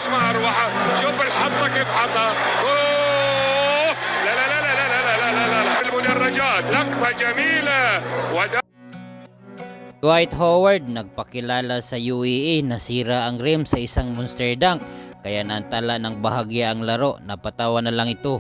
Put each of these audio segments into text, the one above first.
اسمها أروحة. شوف الحطة كيف حطها. أوه لا لا لا لا لا لا لا لا لا لا. المدرجات لقطة جميلة. Dwight Howard nagpakilala sa UAE, nasira ang rim sa isang monster dunk kaya naantala ng bahagya ang laro, napatawa na lang ito.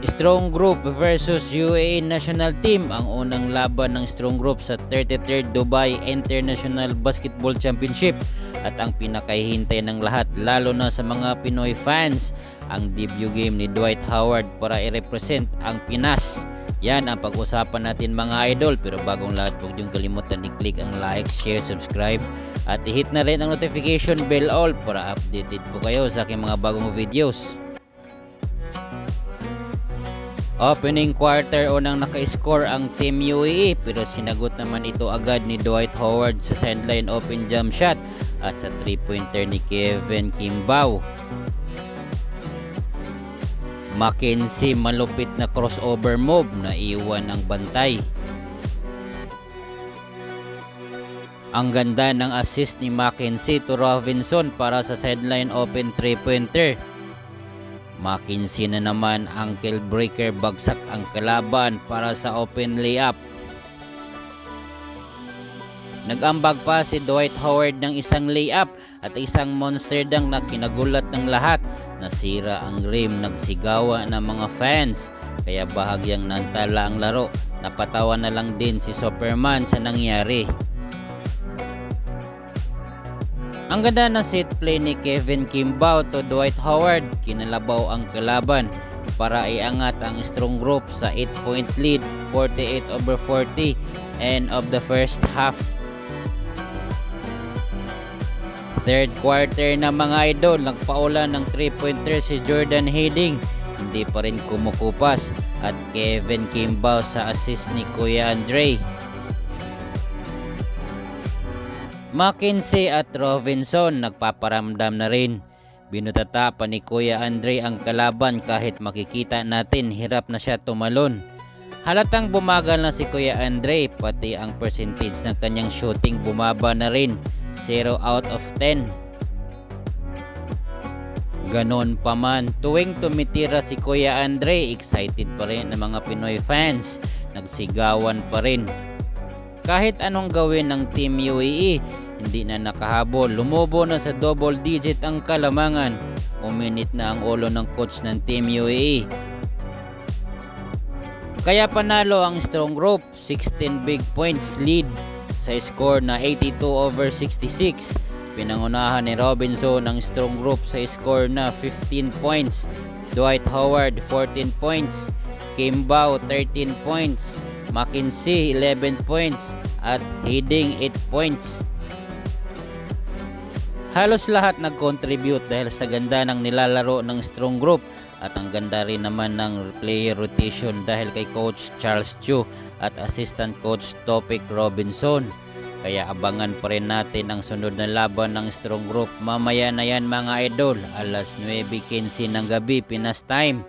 Strong Group versus UAE National Team, ang unang laban ng Strong Group sa 33rd Dubai International Basketball Championship at ang pinakahihintay ng lahat lalo na sa mga Pinoy fans, ang debut game ni Dwight Howard para i-represent ang Pinas. Yan ang pag-usapan natin mga idol, pero bagong lahat huwag niyong kalimutan i-click ang like, share, subscribe at i-hit na rin ang notification bell all para updated po kayo sa aking mga bagong videos. Opening quarter, unang naka-score ang Team UAE pero sinagot naman ito agad ni Dwight Howard sa sideline open jump shot at sa 3-pointer ni Kevin Kimbao. Mackenzie malupit na crossover move na iwan ang bantay. Ang ganda ng assist ni Mackenzie to Robinson para sa sideline open 3-pointer. Mackenzie na naman ankle breaker, bagsak ang kalaban para sa open layup. Nag-ambag pa si Dwight Howard ng isang layup at isang monster dunk na kinagulat ng lahat. Nasira ang rim, nagsigawa ng mga fans kaya bahagyang nantala ang laro. Napatawa na lang din si Superman sa nangyari. Ang ganda ng set play ni Kevin Kimbao to Dwight Howard, kinalabaw ang kalaban para iangat ang Strong Group sa 8-point lead, 48-40 end of the first half. Third quarter na mga idol, nagpaula ng 3-pointer si Jordan Hiding, hindi pa rin kumukupas at Kevin Kimbao sa assist ni Kuya Andre. Mackenzie at Robinson nagpaparamdam na rin. Binutata pa ni Kuya Andre ang kalaban kahit makikita natin hirap na siya tumalon. Halatang bumagal na si Kuya Andre, pati ang percentage ng kanyang shooting bumaba na rin, 0 out of 10. Ganon pa man, tuwing tumitira si Kuya Andre, excited pa rin ang mga Pinoy fans, nagsigawan pa rin. Kahit anong gawin ng Team UAE, hindi na nakahabol. Lumobo na sa double digit ang kalamangan. Uminit na ang ulo ng coach ng Team UAE. Kaya panalo ang Strong Group, 16 big points lead sa score na 82-66. Pinangunahan ni Robinson ang Strong Group sa score na 15 points. Dwight Howard 14 points. Kimbao 13 points. Mackenzie 11 points at Hiding 8 points. Halos lahat nag-contribute dahil sa ganda ng nilalaro ng Strong Group at ang ganda rin naman ng player rotation dahil kay Coach Charles Chu at Assistant Coach Topic Robinson. Kaya abangan pa rin natin ang sunod na laban ng Strong Group. Mamaya na yan mga idol, alas 9:15 ng gabi Pinas time.